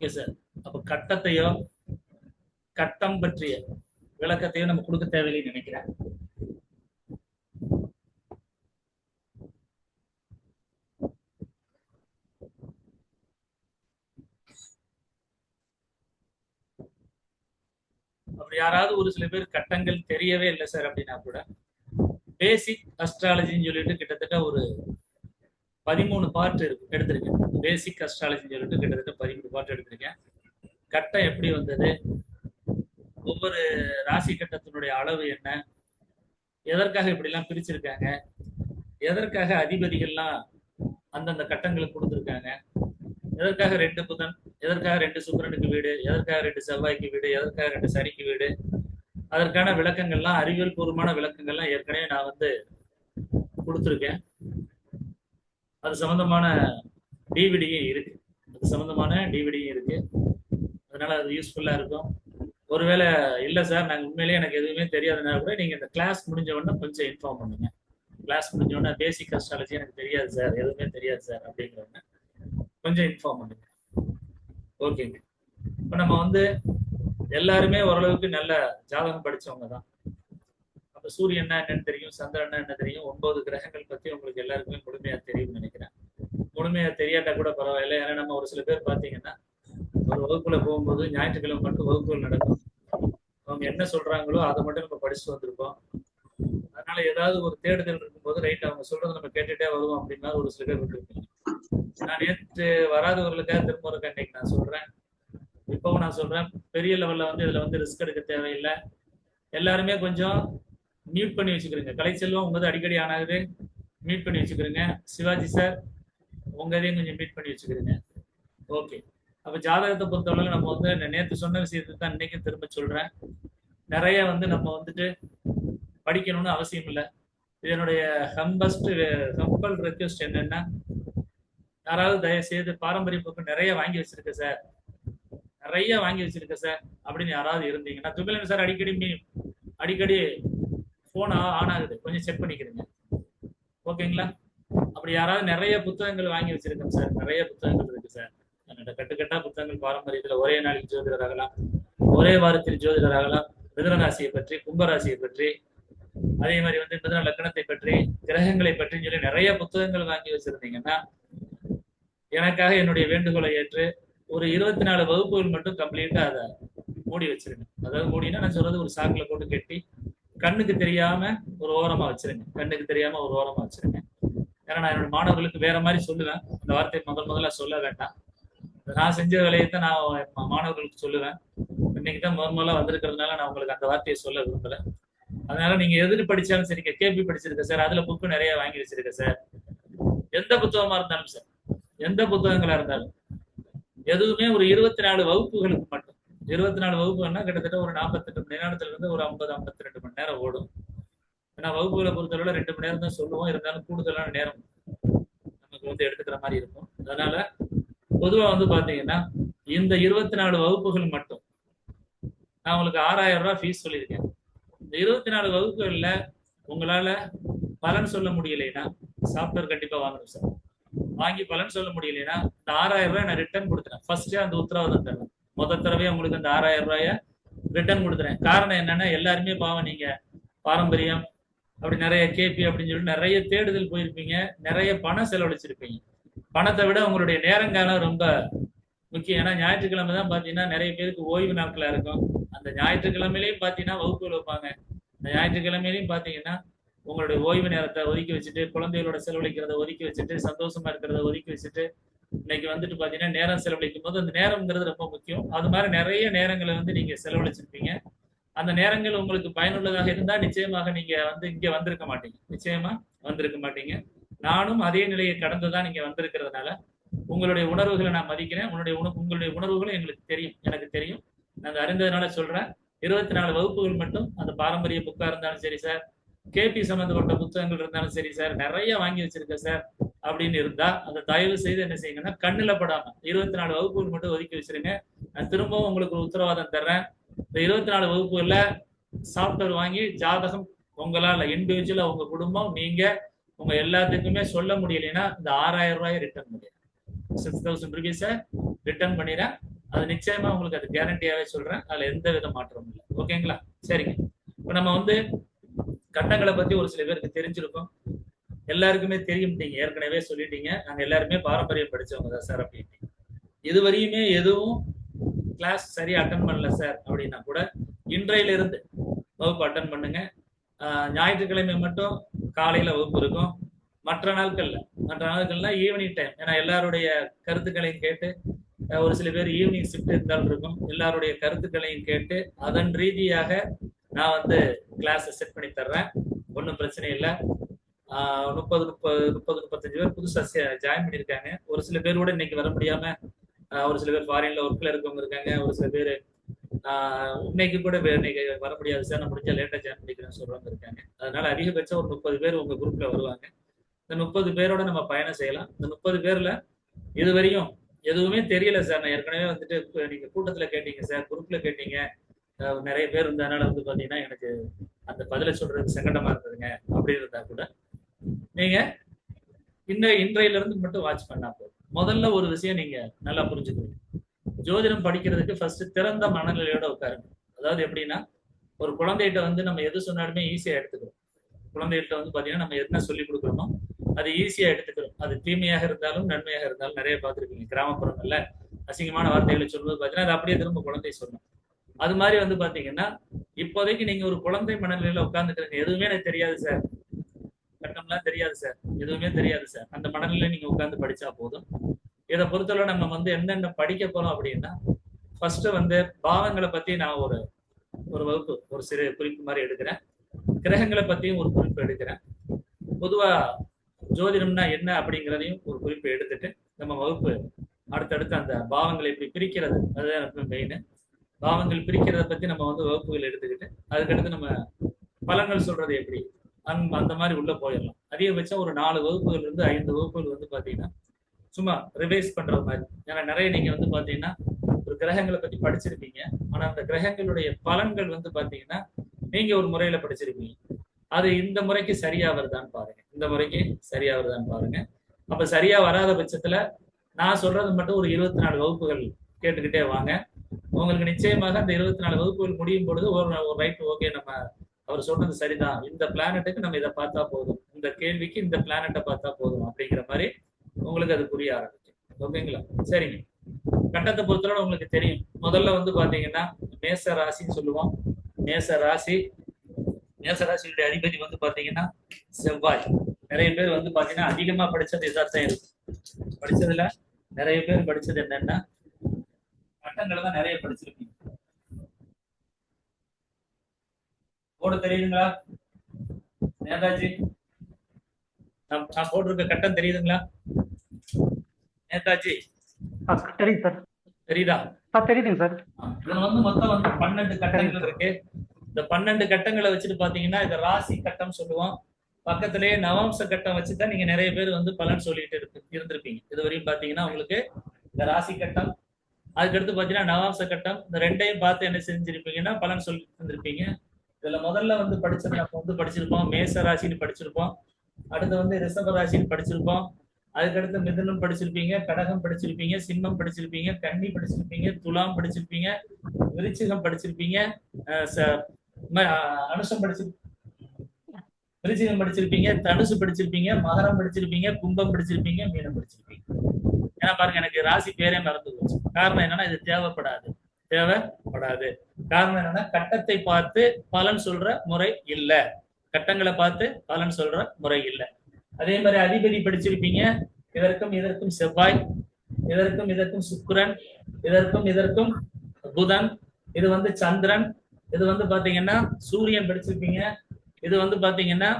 Okay sir. அப்ப கட்டத்தையோ கட்டம் பற்றிய விளக்கத்தையோ நம்ம கொடுக்க தேவையில்லைன்னு நினைக்கிறேன். அப்படி யாராவது ஒரு சில பேர் கட்டங்கள் தெரியவே இல்லை சார் அப்படின்னா கூட பேசிக் அஸ்ட்ராலஜின்னு சொல்லிட்டு கிட்டத்தட்ட ஒரு 13 பார்ட் இருக்கு எடுத்திருக்கேன். பேசிக் அஸ்ட்ராலஜின்னு சொல்லிட்டு கிட்டத்தட்ட 13 பார்ட் எடுத்திருக்கேன். கட்டம் எப்படி வந்தது, ஒவ்வொரு ராசி கட்டத்தினுடைய அளவு என்ன, எதற்காக இப்படி எல்லாம் பிரிச்சிருக்காங்க, எதற்காக அதிபதிகள்லாம் அந்தந்த கட்டங்களுக்கு கொடுத்துருக்காங்க, எதற்காக 2 புதன், எதற்காக 2 சுக்கிரனுக்கு வீடு, எதற்காக 2 செவ்வாய்க்கு வீடு, எதற்காக 2 சனிக்கு வீடு, அதற்கான விளக்கங்கள்லாம் அறிவியல் பூர்வமான விளக்கங்கள்லாம் ஏற்கனவே நான் வந்து கொடுத்துருக்கேன். அது சம்பந்தமான டிவிடியும் இருக்கு. அதனால அது யூஸ்ஃபுல்லா இருக்கும். ஒருவேளை இல்லை சார் நாங்கள் உண்மையிலேயே எனக்கு எதுவுமே தெரியாதுன்னா கூட நீங்கள் இந்த கிளாஸ் முடிஞ்ச உடனே கொஞ்சம் இன்ஃபார்ம் பண்ணுங்க. கிளாஸ் முடிஞ்ச உடனே பேசிக் அஸ்ட்ராலஜி எனக்கு தெரியாது சார், எதுவுமே தெரியாது சார் அப்படிங்கிறவங்க கொஞ்சம் இன்ஃபார்ம் பண்ணுங்க. ஓகேங்க. இப்போ நம்ம வந்து எல்லாருமே ஓரளவுக்கு நல்ல ஜாதகம் படிச்சவங்க தான். அப்போ சூரியன் என்னன்னு தெரியும், சந்திரன் என்ன தெரியும், 9 கிரகங்கள் பத்தி உங்களுக்கு எல்லாருக்குமே முழுமையா தெரியும்னு நினைக்கிறேன். முழுமையா தெரியாட்டா கூட பரவாயில்லை. ஏன்னா நம்ம ஒரு சில பேர் பார்த்தீங்கன்னா ஒரு வகுப்புல போகும்போது ஞாயிற்றுக்கிழமை மட்டும் வகுப்புகள் நடக்கும். அவங்க என்ன சொல்றாங்களோ அதை மட்டும் நம்ம படிச்சுட்டு வந்திருப்போம். அதனால ஏதாவது ஒரு தேடுதல் இருக்கும்போது ரைட் அவங்க சொல்றதை நம்ம கேட்டுட்டே வருவோம் அப்படின்னா ஒரு சில பேர் விட்டுருப்பீங்க. நான் நேற்று வராதவர்களுக்காக திரும்ப ஒரு இன்னைக்கு நான் சொல்றேன், இப்பவும் நான் சொல்றேன், பெரிய லெவல்ல வந்து இதுல வந்து ரிஸ்க் எடுக்க தேவையில்லை. எல்லாருமே கொஞ்சம் மியூட் பண்ணி வச்சுக்கிறீங்க. கலைச்செல்வம் உங்க அடிக்கடி ஆனாகுது, மியூட் பண்ணி வச்சுக்கிறீங்க. சிவாஜி சார் உங்க இதையும் கொஞ்சம் மியூட் பண்ணி வச்சுக்கிறீங்க. ஓகே. அப்ப ஜாதகத்தை பொறுத்தவரை நம்ம வந்து நேற்று சொன்ன விஷயத்தை தான் இன்னைக்கு திரும்ப சொல்றேன். நிறைய வந்து நம்ம வந்துட்டு படிக்கணும்னு அவசியம் இல்லை. இதனுடைய ஹம்பல் ரெக்வெஸ்ட் என்னன்னா, யாராவது தயவு செய்து பாரம்பரிய புக்கு நிறைய வாங்கி வச்சிருக்க சார் அப்படின்னு யாராவது இருந்தீங்கன்னா, துபிலன் சார் அடிக்கடி போன் ஆன் ஆகுது, கொஞ்சம் செக் பண்ணிக்கிறீங்க. ஓகேங்களா? அப்படி யாராவது நிறைய புத்தகங்கள் வாங்கி வச்சிருக்கேன் சார், நிறைய புத்தகங்கள் இருக்கு சார், கட்டுக்கட்டா புத்தகங்கள் பாரம்பரியத்துல ஒரே நாளைக்கு ஜோதிடர் ஆகலாம், ஒரே வாரத்தில் ஜோதிடர் ஆகலாம், மிதுனராசியை பற்றி, கும்பராசியை பற்றி, அதே மாதிரி வந்து மிதுன லக்னத்தை பற்றி, கிரகங்களை பற்றி சொல்லி நிறைய புத்தகங்கள் வாங்கி வச்சிருந்தீங்கன்னா எனக்காக என்னுடைய வேண்டுகோளை ஏற்று ஒரு 24 வகுப்புகள் மட்டும் கம்ப்ளீட்டா அதை மூடி வச்சிருங்க. அதாவது மூடினா நான் சொல்றது ஒரு சாக்குல போட்டு கட்டி கண்ணுக்கு தெரியாம ஒரு ஓரமா வச்சிருங்க. ஏன்னா நான் என்னோட மாணவர்களுக்கு வேற மாதிரி சொல்லுவேன். அந்த வார்த்தையை முதல்ல சொல்ல வேண்டாம். நான் செஞ்ச வேலையைத்தான் நான் மாணவர்களுக்கு சொல்லுவேன். இன்னைக்கு தான் முதல்ல வந்திருக்கிறதுனால நான் உங்களுக்கு அந்த வார்த்தையை சொல்ல விரும்பல. அதனால நீங்க எது படிச்சாலும் சரி, கேபி படிச்சிருக்க சார், அதுல புக்கு நிறைய வாங்கி வச்சிருக்க சார், எந்த புத்தகமா இருந்தாலும் சார், எந்த புத்தகங்களா இருந்தாலும் எதுவுமே ஒரு 24 வகுப்புகளுக்கு மட்டும். 24 வகுப்புகள்னா கிட்டத்தட்ட ஒரு 48 மணி நேரத்துல இருந்து ஒரு 50-52 மணி நேரம் ஓடும். ஏன்னா வகுப்புகளை பொறுத்தவரை 2 மணி நேரம் தான் சொல்லுவோம், இருந்தாலும் கூடுதலான நேரம் நமக்கு வந்து எடுத்துக்கிற மாதிரி இருக்கும். அதனால பொதுவா வந்து பாத்தீங்கன்னா இந்த 24 வகுப்புகள் மட்டும் நான் உங்களுக்கு 6000 ரூபாய் ஃபீஸ் சொல்லியிருக்கேன். இந்த 24 வகுப்புகள்ல உங்களால பலன் சொல்ல முடியலைன்னா சாஃப்ட்வேர் கண்டிப்பா வாங்கணும் சார். வாங்கி பலன் சொல்ல முடியலைன்னா இந்த 6000 ரூபாய் நான் ரிட்டர்ன் கொடுத்துறேன். ஃபர்ஸ்டே அந்த உத்தரவாதம் தரேன். முதல் தடவையா உங்களுக்கு அந்த 6000 ரூபாய ரிட்டர்ன் கொடுத்துறேன். காரணம் என்னன்னா, எல்லாருமே பாவம் நீங்க பாரம்பரியம் அப்படி நிறைய கேபி அப்படின்னு சொல்லி நிறைய தேடுதல் போயிருப்பீங்க, நிறைய பணம் செலவழிச்சிருப்பீங்க. பணத்தை விட உங்களுடைய நேரங்காலம் ரொம்ப முக்கியம். ஏன்னா ஞாயிற்றுக்கிழமை தான் பாத்தீங்கன்னா நிறைய பேருக்கு ஓய்வு நாட்களா இருக்கும். அந்த ஞாயிற்றுக்கிழமையிலையும் பாத்தீங்கன்னா வகுப்புகள் வைப்பாங்க. அந்த ஞாயிற்றுக்கிழமையிலையும் பாத்தீங்கன்னா உங்களுடைய ஓய்வு நேரத்தை ஒதுக்கி வச்சுட்டு, குழந்தைகளோட செலவழிக்கிறத ஒதுக்கி வச்சுட்டு, சந்தோஷமா இருக்கிறத ஒதுக்கி வச்சுட்டு இன்னைக்கு வந்துட்டு பாத்தீங்கன்னா நேரம் செலவழிக்கும் போது அந்த நேரம்ங்கிறது ரொம்ப முக்கியம். அது மாதிரி நிறைய நேரங்களை வந்து நீங்க செலவழிச்சிருப்பீங்க. அந்த நேரங்கள் உங்களுக்கு பயனுள்ளதாக இருந்தா நிச்சயமாக நீங்க வந்து இங்க வந்திருக்க மாட்டீங்க. நானும் அதே நிலையை கடந்துதான் நீங்க வந்திருக்கிறதுனால உங்களுடைய உணர்வுகளை நான் மதிக்கிறேன். உங்களுடைய உணர்வுகளும் எனக்கு தெரியும். நாங்க அறிந்ததுனால சொல்றேன். 24 வகுப்புகள் மட்டும் அந்த பாரம்பரிய புக்கா இருந்தாலும் சரி சார், கேபி சம்பந்தப்பட்ட புத்தகங்கள் இருந்தாலும் சரி சார், நிறைய வாங்கி வச்சிருக்க சார் அப்படின்னு இருந்தா அந்த தயவு செய்து என்ன செய்யுங்கன்னா, கண்ணுல படாம 24 வகுப்புகள் மட்டும் ஒதுக்கி வச்சிருங்க. நான் திரும்பவும் உங்களுக்கு ஒரு உத்தரவாதம் தர்றேன். இந்த 24 வகுப்புகள்ல சாஃப்ட்வேர் வாங்கி ஜாதகம் உங்களால இண்டிவிஜுவலா உங்க குடும்பம் நீங்க உங்க எல்லாத்துக்குமே சொல்ல முடியலைன்னா இந்த 6000 ரூபாயை ரிட்டர்ன் பண்ணிடுறேன். 6000 ருபீஸை ரிட்டர்ன் பண்ணிடுறேன். அது நிச்சயமா உங்களுக்கு அது கேரண்டியாவே சொல்றேன். அதுல எந்த வித மாற்றமும் இல்லை. ஓகேங்களா? சரிங்க. இப்ப நம்ம வந்து கட்டங்களை பத்தி ஒரு சில பேருக்கு தெரிஞ்சிருக்கும். எல்லாருக்குமே தெரியும். நீங்க ஏற்கனவே சொல்லிட்டீங்க. நாங்க எல்லாருமே பாரம்பரியம் படிச்சவங்க தான் சார் அப்படின்னு. இதுவரையுமே எதுவும் கிளாஸ் சரியா அட்டன் பண்ணல சார் அப்படின்னா கூட இன்றையில இருந்து வகுப்பு அட்டன் பண்ணுங்க. ஞாயிற்றுக்கிழமை மட்டும் காலையில வகுப்பு இருக்கும். மற்ற நாட்கள்ல ஈவினிங் டைம். ஏன்னா எல்லாருடைய கருத்துக்களையும் கேட்டு ஒரு சில பேர் ஈவினிங் ஷிஃப்ட் இருந்தாலும் இருக்கும். எல்லாருடைய கருத்துக்களையும் கேட்டு அதன் ரீதியாக நான் வந்து கிளாஸ் செட் பண்ணி தர்றேன். ஒன்றும் பிரச்சனை இல்லை. 35 பேர் புதுசா ஜாயின் பண்ணியிருக்காங்க. ஒரு சில பேர் கூட இன்னைக்கு வர முடியாம ஒரு சில பேர் ஃபாரின்ல ஒர்க்ல இருக்கவங்க இருக்காங்க. ஒரு சில பேர் இன்னைக்கு கூட இன்னைக்கு வர முடியாது சார், நான் முடிஞ்சா லேட்டா ஜாயின் பண்ணிக்கிறேன்னு சொல்றவங்க இருக்காங்க. அதனால அதிகபட்சம் ஒரு 30 பேர் உங்க குரூப்ல வருவாங்க. இந்த 30 பேரோட நம்ம பயணம் செய்யலாம். இந்த 30 பேர்ல இதுவரையும் எதுவுமே தெரியல சார், நான் ஏற்கனவே வந்துட்டு நீங்க கூட்டத்துல கேட்டீங்க சார், குரூப்ல கேட்டீங்க, நிறைய பேர் இருந்ததுனால வந்து பாத்தீங்கன்னா எனக்கு அந்த பதில சொல்றது சங்கடமா இருந்ததுங்க அப்படி இருந்தா கூட நீங்க இன்றையில இருந்து மட்டும் வாட்ச் பண்ணா போதும். முதல்ல ஒரு விஷயம் நீங்க நல்லா புரிஞ்சுக்கணும். ஜோதிடம் படிக்கிறதுக்கு ஃபர்ஸ்ட் திறந்த மனநிலையோட உட்காருங்க. அதாவது எப்படின்னா, ஒரு குழந்தைகிட்ட வந்து நம்ம எது சொன்னாலுமே ஈஸியா எடுத்துக்கிறோம். குழந்தைகிட்ட வந்து பாத்தீங்கன்னா நம்ம என்ன சொல்லி கொடுக்கணுமோ அது ஈஸியா எடுத்துக்கிறோம். அது தீமையாக இருந்தாலும் நன்மையாக இருந்தாலும் நிறைய பார்த்துருக்கீங்க கிராமப்புறங்கள்ல அசிங்கமான வார்த்தைகளை சொல்வது பாத்தீங்கன்னா அது அப்படியே திரும்ப குழந்தை சொல்லணும். அது மாதிரி வந்து பாத்தீங்கன்னா இப்போதைக்கு நீங்க ஒரு குழந்தை மனநிலையில உட்கார்ந்துக்கிறீங்க. எதுவுமே எனக்கு தெரியாது சார், கட்டம்லாம் தெரியாது சார், எதுவுமே தெரியாது சார், அந்த மனநிலையில நீங்க உட்கார்ந்து படிச்சா போதும். இதை பொறுத்தவரை நம்ம வந்து என்னென்ன படிக்க போறோம் அப்படின்னா, ஃபர்ஸ்ட் வந்து பாவங்களை பத்தி நான் ஒரு வகுப்பு ஒரு சிறு குறிப்பு மாதிரி எடுக்கிறேன். கிரகங்களை பத்தியும் ஒரு குறிப்பு எடுக்கிறேன். பொதுவா ஜோதிடம்னா என்ன அப்படிங்கிறதையும் ஒரு குறிப்பு எடுத்துட்டு நம்ம வகுப்பு அடுத்தடுத்து அந்த பாவங்களை எப்படி பிரிக்கிறது அதுதான் மெயின். பாவங்கள் பிரிக்கிறத பத்தி நம்ம வந்து வகுப்புகள் எடுத்துக்கிட்டு அதுக்கடுத்து நம்ம பலன்கள் சொல்றது எப்படி அந்த மாதிரி உள்ள போயிடலாம். அதிகபட்சம் ஒரு 4 வகுப்புகள் இருந்து 5 வகுப்புகள் வந்து பாத்தீங்கன்னா சும்மா ரிவைஸ் பண்ற மாதிரி. ஏன்னா நிறைய நீங்க வந்து பாத்தீங்கன்னா ஒரு கிரகங்களை பத்தி படிச்சிருப்பீங்க. ஆனா அந்த கிரகங்களுடைய பலன்கள் வந்து பாத்தீங்கன்னா நீங்க ஒரு முறையில படிச்சிருப்பீங்க. அது இந்த முறைக்கு சரியா வருதான்னு பாருங்க. இந்த முறைக்கு சரியா வருதான்னு பாருங்க. அப்ப சரியா வராத பட்சத்துல நான் சொல்றது மட்டும் ஒரு 24 வகுப்புகள் கேட்டுக்கிட்டே வாங்க. உங்களுக்கு நிச்சயமாக அந்த 24 வகுப்புகள் முடியும் பொழுது ஒரு ரைட், ஓகே, நம்ம அவர் சொன்னது சரிதான், இந்த பிளானட்டுக்கு நம்ம இதை பார்த்தா போதும், இந்த கேள்விக்கு இந்த பிளானட்டை பார்த்தா போதும் அப்படிங்கிற மாதிரி உங்களுக்கு அது புரிய ஆரம்பிக்கும். ஓகேங்களா? சரிங்க. கட்டத்தை பொறுத்தவரை உங்களுக்கு தெரியும். முதல்ல வந்து பாத்தீங்கன்னா மேச ராசின்னு சொல்லுவோம். மேசராசியுடைய அதிபதி வந்து பாத்தீங்கன்னா செவ்வாய். நிறைய பேர் வந்து பாத்தீங்கன்னா அதிகமா படிச்சது இதான் இருக்கு. படிச்சதுல நிறைய பேர் படிச்சது என்னன்னா கட்டங்களை தான் நிறைய படிச்சிருக்கீங்க. போர்டு தெரியுதுங்களா நேதாஜி? நான் போட்டிருக்க கட்டம் தெரியுதுங்களா நேதாஜி? தெரியுது சார். தெரியுதா? தெரியுதுங்க சார். இதுல வந்து மொத்தம் வந்து 12 கட்டங்கள் இருக்கு. இந்த 12 கட்டங்களை வச்சுட்டு பாத்தீங்கன்னா இத ராசி கட்டம் சொல்லுவோம். பக்கத்திலேயே நவாம்ச கட்டம் வச்சுதான் நீங்க நிறைய பேர் வந்து பலன் சொல்லிட்டு இருந்திருப்பீங்க. இது வரையும் பாத்தீங்கன்னா உங்களுக்கு இந்த ராசி கட்டம், அதுக்கடுத்து பாத்தீங்கன்னா நவாம்ச கட்டம், இந்த ரெண்டையும் பார்த்து என்ன செஞ்சிருப்பீங்கன்னா பலன் சொல்லி இருந்திருப்பீங்க. இதுல முதல்ல வந்து படிச்சது நம்ம வந்து படிச்சிருப்போம் மேச ராசின்னு படிச்சிருப்போம். அடுத்து வந்து ரிஷப ராசின்னு படிச்சிருப்போம். அதுக்கடுத்து மிதுனம் படிச்சிருப்பீங்க, கடகம் படிச்சிருப்பீங்க, சிம்மம் படிச்சிருப்பீங்க, கன்னி படிச்சிருப்பீங்க, துலாம் படிச்சிருப்பீங்க, விருச்சிகம் படிச்சிருப்பீங்க, அனுஷம் விருச்சிகம் படிச்சிருப்பீங்க, தனுசு படிச்சிருப்பீங்க, மகரம் படிச்சிருப்பீங்க, கும்பம் படிச்சிருப்பீங்க, மீனம் படிச்சிருப்பீங்க. ஏன்னா பாருங்க, எனக்கு ராசி பேரே மறந்து போச்சு. காரணம் என்னன்னா இது தேவைப்படாது. காரணம் என்னன்னா கட்டத்தை பார்த்து பலன் சொல்ற முறை இல்ல. கட்டங்களை பார்த்து பலன் சொல்ற முறை இல்லை. அதே மாதிரி அதிபதி படிச்சிருப்பீங்க. இதற்கும் செவ்வாய், இதற்கும் சுக்கிரன், இதற்கும் புதன், இது வந்து சந்திரன், இது வந்து பாத்தீங்கன்னா சூரியன் படிச்சிருப்பீங்க. இது வந்து பாத்தீங்கன்னா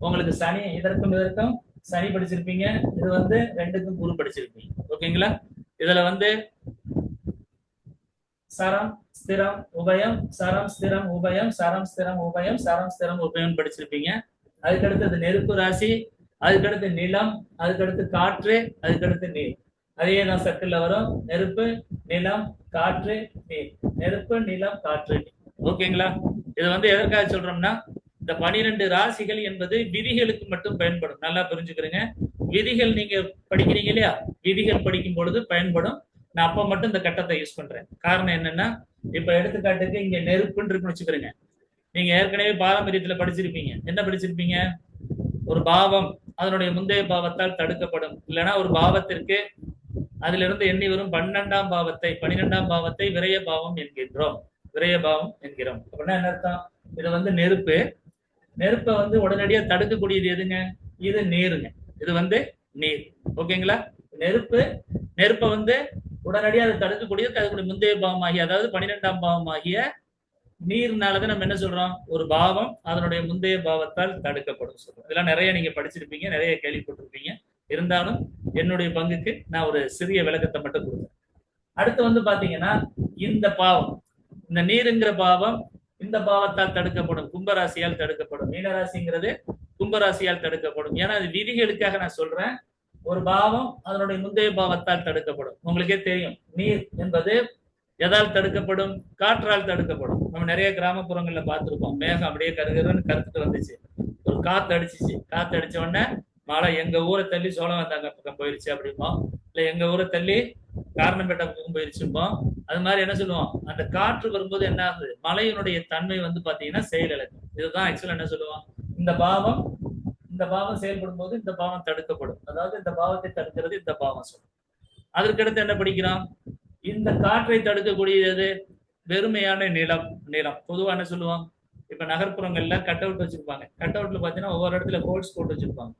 உங்களுக்கு சனி, இதற்கும் சனி படிச்சிருப்பீங்க. இது வந்து 2க்கும் குரு படிச்சிருப்பீங்க. ஓகேங்களா? இதுல வந்து சரம் ஸ்திரம் உபயம், சரம் ஸ்திரம் உபயம், சரம் ஸ்திரம் உபயம், சரம் ஸ்திரம் உபயம் படிச்சிருப்பீங்க. அதுக்கடுத்து நெருப்பு ராசி, அதுக்கடுத்து நிலம், அதுக்கடுத்து காற்று, அதுக்கடுத்து நீர். அதே தான் சர்க்கிள்ல வரும். நெருப்பு, நிலம், காற்று, நீர். நெருப்பு, நிலம், காற்று, நீர். ஓகேங்களா? இது வந்து எதற்காக சொல்றோம்னா இந்த 12 ராசிகள் என்பது விதிகளுக்கு மட்டும் பயன்படும். நல்லா புரிஞ்சுக்கிறீங்க. விதிகள் நீங்க படிக்கிறீங்க இல்லையா, விதிகள் படிக்கும் பொழுது பயன்படும். நான் அப்ப மட்டும் இந்த கட்டத்தை யூஸ் பண்றேன். காரணம் என்னன்னா, இப்ப எடுத்துக்காட்டுக்கு இங்க நெருப்புன்னு இருக்குன்னு வச்சுக்கிறேங்க. நீங்க ஏற்கனவே பாரம்பரியத்துல படிச்சிருப்பீங்க. என்ன படிச்சிருப்பீங்க? ஒரு பாவம் அதனுடைய முந்தைய பாவத்தால் தடுக்கப்படும். இல்லைன்னா ஒரு பாவத்திற்கு அதிலிருந்து எண்ணி வரும் 12ஆம் பாவத்தை விரய பாவம் என்கின்றோம். விரய பாவம் என்கிறோம். அப்படின்னா என்ன அர்த்தம்? இது வந்து நெருப்பு. நெருப்பை வந்து உடனடியா தடுக்கக்கூடியது எதுங்க? இது நீருங்க. இது வந்து நீர். ஓகேங்களா? நெருப்பை வந்து உடனடியா அதை தடுக்கக்கூடியது அதுக்குடைய முந்தைய பாவம் ஆகிய, அதாவது 12ஆம் பாவம் ஆகிய நீர்னாலதான் நம்ம என்ன சொல்றோம்? ஒரு பாவம் அதனுடைய முந்தைய பாவத்தால் தடுக்கப்படும் சொல்றோம். இதெல்லாம் நிறைய நீங்க படிச்சிருப்பீங்க, நிறைய கேள்விப்பட்டிருப்பீங்க. இருந்தாலும் என்னுடைய பங்குக்கு நான் ஒரு சிறிய விளக்கத்தை மட்டும் கொடுத்தேன். அடுத்து வந்து பாத்தீங்கன்னா, இந்த பாவம், இந்த நீருங்கிற பாவம் இந்த பாவத்தால் தடுக்கப்படும், கும்பராசியால் தடுக்கப்படும். மீனராசிங்கிறது கும்பராசியால் தடுக்கப்படும். ஏன்னா அது விதிகளுக்காக நான் சொல்றேன். ஒரு பாவம் அதனுடைய முந்தைய பாவத்தால் தடுக்கப்படும். உங்களுக்கே தெரியும், நீர் என்பது எதால் தடுக்கப்படும்? காற்றால் தடுக்கப்படும். நம்ம நிறைய கிராமப்புறங்கள்ல பார்த்திருப்போம். மேகம் அப்படியே கருகருன்னு கருத்துட்டு வந்துச்சு, ஒரு காத்து அடிச்சிச்சு. காத்து அடிச்ச உடனே மழை எங்க ஊரை தள்ளி சோழவந்தாங்க பக்கம் போயிருச்சு அப்படிம்போம், இல்ல எங்க ஊரை தள்ளி காரணம்பேட்டை பக்கம் போயிருச்சும்போம். அது மாதிரி என்ன சொல்லுவோம்? அந்த காற்று வரும்போது என்ன ஆகுது? மழையினுடைய தன்மை வந்து பாத்தீங்கன்னா செயலிழக்கும். இதுதான் ஆக்சுவலா என்ன சொல்லுவோம்? இந்த பாவம் செயல்படும் போது இந்த பாவம் தடுக்கப்படும். அதாவது இந்த பாவத்தை தடுக்கிறது இந்த பாவம் சொல்லும். அதற்கடுத்து என்ன படிக்கிறோம்? இந்த காற்றை தடுக்கக்கூடியது வெறுமையான நிலம். பொதுவா என்ன சொல்லுவோம்? இப்ப நகர்ப்புறங்கள்ல கட் அவுட் வச்சிருப்பாங்க. கட் அவுட்ல பாத்தீங்கன்னா ஒவ்வொரு இடத்துல ஹோல்ஸ் போட்டு வச்சிருப்பாங்க.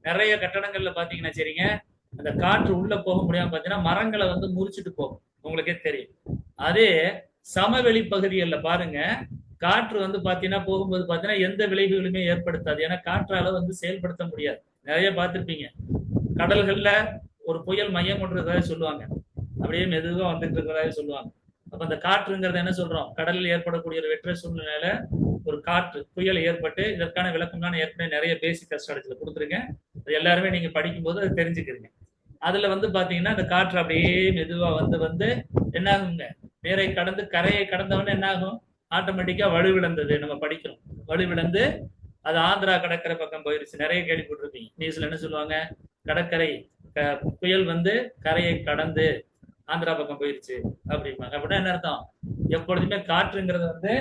நிறைய கட்டடங்கள்ல பாத்தீங்கன்னா சரிங்க, அந்த காற்று உள்ள போக முடியாம பாத்தீங்கன்னா மரங்களை வந்து முறிச்சுட்டு போகும். உங்களுக்கே தெரியும். அதே சமவெளி பகுதிகள்ல பாருங்க, காற்று வந்து பாத்தீங்கன்னா போகும்போது பாத்தீங்கன்னா எந்த விளைவுகளுமே ஏற்படுத்தாது. ஏன்னா காற்றால வந்து செயல்படுத்த முடியாது. நிறைய பார்த்திருப்பீங்க. கடல்கள்ல ஒரு புயல் மையம் கொண்டிருக்கிறதா சொல்லுவாங்க, அப்படியே மெதுவா வந்துட்டு இருக்கிறதா சொல்லுவாங்க. அப்ப அந்த காற்றுங்கிறத என்ன சொல்றோம்? கடலில் ஏற்படக்கூடிய ஒரு வெற்ற சூழ்நிலையில ஒரு காற்று புயல் ஏற்பட்டு, இதற்கான விளக்கம் தான் ஏற்கனவே நிறைய பேசிக் கஸ்டாலஜில கொடுத்துருக்கேன். அது எல்லாருமே நீங்க படிக்கும் போது அது தெரிஞ்சுக்கிறீங்க. அதுல வந்து பாத்தீங்கன்னா அந்த காற்று அப்படியே மெதுவா வந்து என்ன ஆகுங்க? நீரை கடந்து கரையை கடந்தவொடனே என்ன ஆகும்? ஆட்டோமேட்டிக்கா வலுவிழந்தது நம்ம படிக்கிறோம். வலுவிழந்து அது ஆந்திரா கடற்கரை பக்கம் போயிருச்சு. நிறைய கேள்விப்பட்டிருப்பீங்க. நியூஸ்ல என்ன சொல்லுவாங்க? கடற்கரை புயல் வந்து கரையை கடந்து ஆந்திரா பக்கம் போயிருச்சு அப்படிம்பாங்க. அப்படின்னா என்ன அர்த்தம்? எப்பொழுதுமே காற்றுங்கிறது வந்து